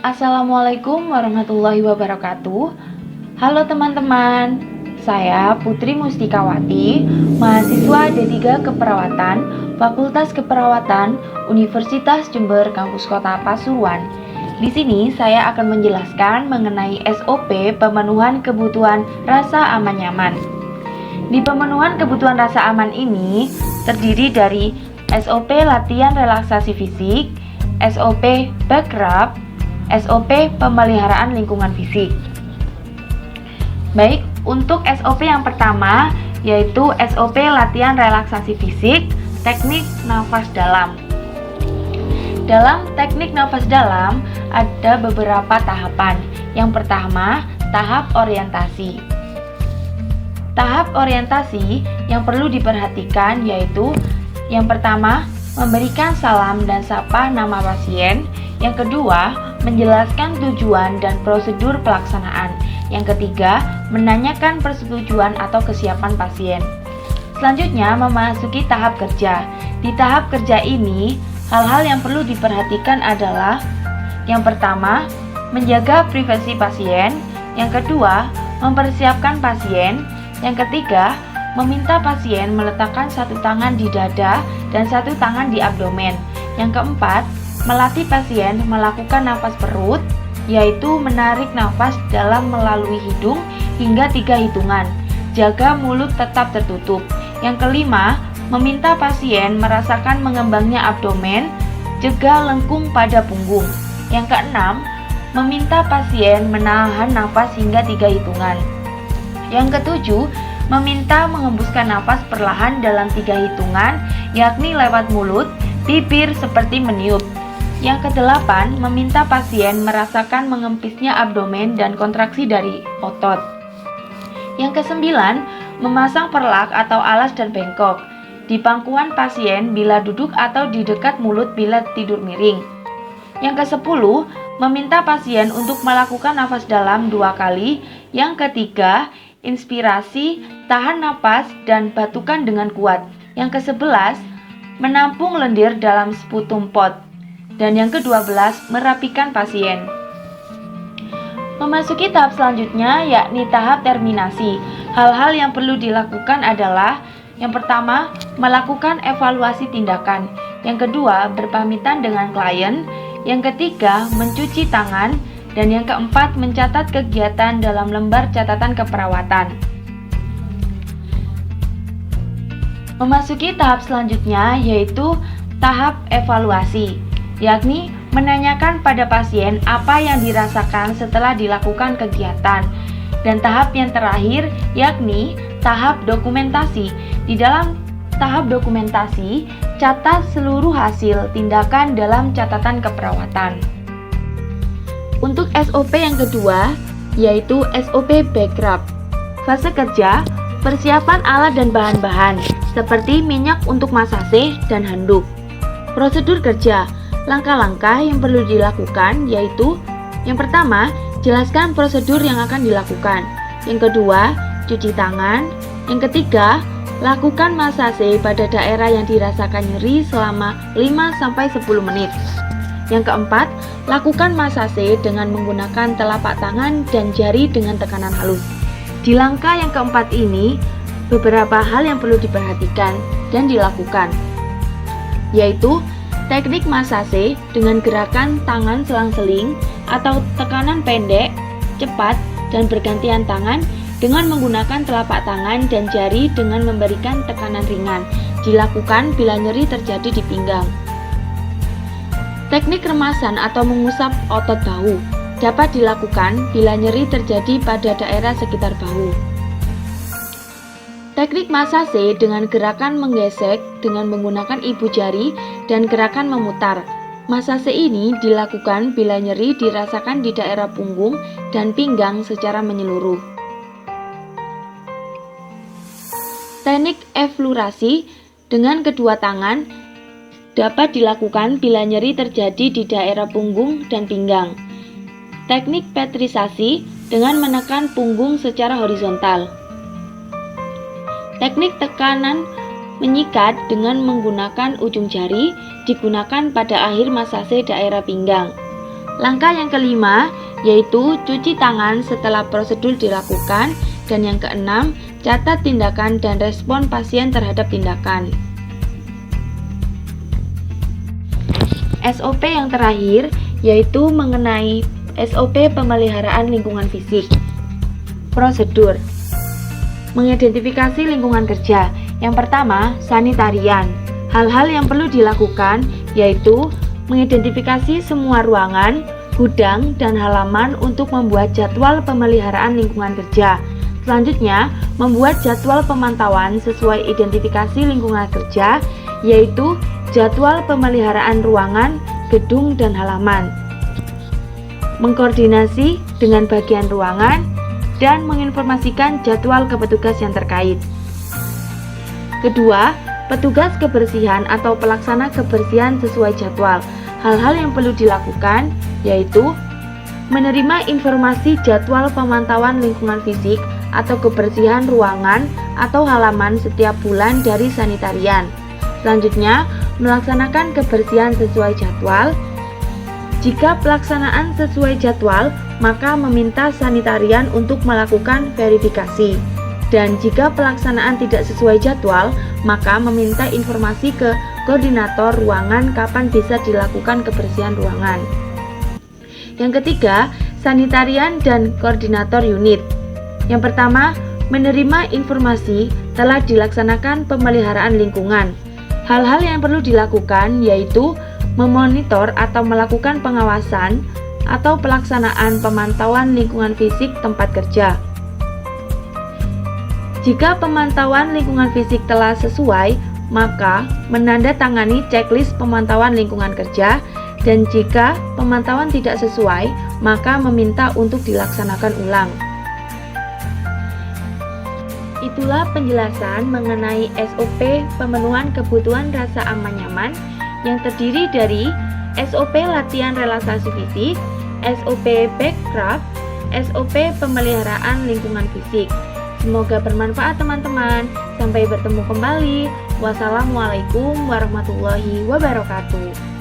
Assalamualaikum warahmatullahi wabarakatuh. Halo teman-teman, saya Putri Mustikawati, mahasiswa D3 Keperawatan, Fakultas Keperawatan, Universitas Jember Kampus Kota Pasuruan. Di sini saya akan menjelaskan mengenai SOP pemenuhan kebutuhan rasa aman nyaman. Di pemenuhan kebutuhan rasa aman ini terdiri dari SOP latihan relaksasi fisik, SOP backrub, SOP pemeliharaan lingkungan fisik. Baik, untuk SOP yang pertama yaitu SOP latihan relaksasi fisik, teknik nafas dalam. Dalam teknik nafas dalam ada beberapa tahapan. Yang pertama, tahap orientasi. Tahap orientasi yang perlu diperhatikan yaitu yang pertama, memberikan salam dan sapa nama pasien. Yang kedua, menjelaskan tujuan dan prosedur pelaksanaan. Yang ketiga, menanyakan persetujuan atau kesiapan pasien. Selanjutnya, memasuki tahap kerja. Di tahap kerja ini, hal-hal yang perlu diperhatikan adalah yang pertama, menjaga privasi pasien. Yang kedua, mempersiapkan pasien. Yang ketiga, meminta pasien meletakkan satu tangan di dada dan satu tangan di abdomen. Yang keempat, melatih pasien melakukan nafas perut, yaitu menarik nafas dalam melalui hidung hingga 3 hitungan. Jaga mulut tetap tertutup. Yang kelima, meminta pasien merasakan mengembangnya abdomen, jaga lengkung pada punggung. Yang keenam, meminta pasien menahan nafas hingga 3 hitungan. Yang ketujuh, meminta mengembuskan nafas perlahan dalam 3 hitungan, yakni lewat mulut, bibir seperti meniup. Yang kedelapan, meminta pasien merasakan mengempisnya abdomen dan kontraksi dari otot. Yang kesembilan, memasang perlak atau alas dan bengkok di pangkuan pasien bila duduk atau di dekat mulut bila tidur miring. Yang kesepuluh, meminta pasien untuk melakukan nafas dalam 2 kali. Yang ketiga, inspirasi, tahan napas, dan batukan dengan kuat. Yang ke-11, menampung lendir dalam sputum pot. Dan yang ke-12, merapikan pasien. Memasuki tahap selanjutnya yakni tahap terminasi. Hal-hal yang perlu dilakukan adalah yang pertama, melakukan evaluasi tindakan. Yang kedua, berpamitan dengan klien. Yang ketiga, mencuci tangan. Dan yang keempat, mencatat kegiatan dalam lembar catatan keperawatan. Memasuki tahap selanjutnya yaitu tahap evaluasi, yakni menanyakan pada pasien apa yang dirasakan setelah dilakukan kegiatan. Dan tahap yang terakhir yakni tahap dokumentasi. Di dalam tahap dokumentasi, catat seluruh hasil tindakan dalam catatan keperawatan. Untuk SOP yang kedua yaitu SOP backrub. Fase kerja, persiapan alat dan bahan-bahan seperti minyak untuk masase dan handuk. Prosedur kerja, langkah-langkah yang perlu dilakukan yaitu yang pertama, jelaskan prosedur yang akan dilakukan. Yang kedua, cuci tangan. Yang ketiga, lakukan masase pada daerah yang dirasakan nyeri selama 5-10 menit. Yang keempat, lakukan masase dengan menggunakan telapak tangan dan jari dengan tekanan halus. Di langkah yang keempat ini, beberapa hal yang perlu diperhatikan dan dilakukan, yaitu teknik masase dengan gerakan tangan selang-seling atau tekanan pendek, cepat, dan bergantian tangan dengan menggunakan telapak tangan dan jari dengan memberikan tekanan ringan. Dilakukan bila nyeri terjadi di pinggang. Teknik remasan atau mengusap otot bahu dapat dilakukan bila nyeri terjadi pada daerah sekitar bahu. Teknik masase dengan gerakan menggesek dengan menggunakan ibu jari dan gerakan memutar. Masase ini dilakukan bila nyeri dirasakan di daerah punggung dan pinggang secara menyeluruh. Teknik eflurasi dengan kedua tangan dapat dilakukan bila nyeri terjadi di daerah punggung dan pinggang. Teknik petrisasi dengan menekan punggung secara horizontal. Teknik tekanan menyikat dengan menggunakan ujung jari digunakan pada akhir masase daerah pinggang. Langkah yang kelima yaitu cuci tangan setelah prosedur dilakukan, dan yang keenam, catat tindakan dan respon pasien terhadap tindakan. SOP yang terakhir yaitu mengenai SOP pemeliharaan lingkungan fisik. Prosedur mengidentifikasi lingkungan kerja. Yang pertama, sanitarian. Hal-hal yang perlu dilakukan yaitu mengidentifikasi semua ruangan, gudang, dan halaman untuk membuat jadwal pemeliharaan lingkungan kerja. Selanjutnya, membuat jadwal pemantauan sesuai identifikasi lingkungan kerja, yaitu jadwal pemeliharaan ruangan, gedung, dan halaman. Mengkoordinasi dengan bagian ruangan dan menginformasikan jadwal ke petugas yang terkait. Kedua, petugas kebersihan atau pelaksana kebersihan sesuai jadwal. Hal-hal yang perlu dilakukan yaitu menerima informasi jadwal pemantauan lingkungan fisik atau kebersihan ruangan atau halaman setiap bulan dari sanitarian. Selanjutnya, melaksanakan kebersihan sesuai jadwal. Jika pelaksanaan sesuai jadwal, maka meminta sanitarian untuk melakukan verifikasi. Dan jika pelaksanaan tidak sesuai jadwal, maka meminta informasi ke koordinator ruangan kapan bisa dilakukan kebersihan ruangan. Yang ketiga, sanitarian dan koordinator unit. Yang pertama, menerima informasi telah dilaksanakan pemeliharaan lingkungan. Hal-hal yang perlu dilakukan yaitu memonitor atau melakukan pengawasan atau pelaksanaan pemantauan lingkungan fisik tempat kerja. Jika pemantauan lingkungan fisik telah sesuai, maka menandatangani checklist pemantauan lingkungan kerja, dan jika pemantauan tidak sesuai, maka meminta untuk dilaksanakan ulang. Itulah penjelasan mengenai SOP pemenuhan kebutuhan rasa aman nyaman yang terdiri dari SOP latihan relaksasi fisik, SOP backcraft, SOP pemeliharaan lingkungan fisik. Semoga bermanfaat teman-teman. Sampai bertemu kembali. Wassalamualaikum warahmatullahi wabarakatuh.